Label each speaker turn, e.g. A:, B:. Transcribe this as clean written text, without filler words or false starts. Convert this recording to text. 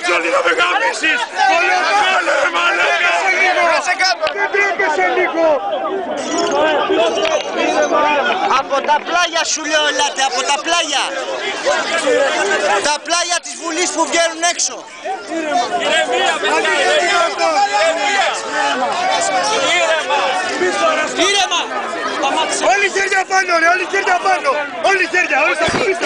A: Τζόλι να με γαμίσεις! Κολοκόλε ρε μαλάκα! Δεν τρέπεσαι λίγο!
B: Από τα πλάγια σου λέω ελάτε, από τα πλάγια! Τα πλάγια της Βουλής που βγαίνουν έξω! Ήρεμα!
A: Όλοι χέρια πάνω ρε, όλοι χέρια πάνω! Όλοι χέρια, όλοι στα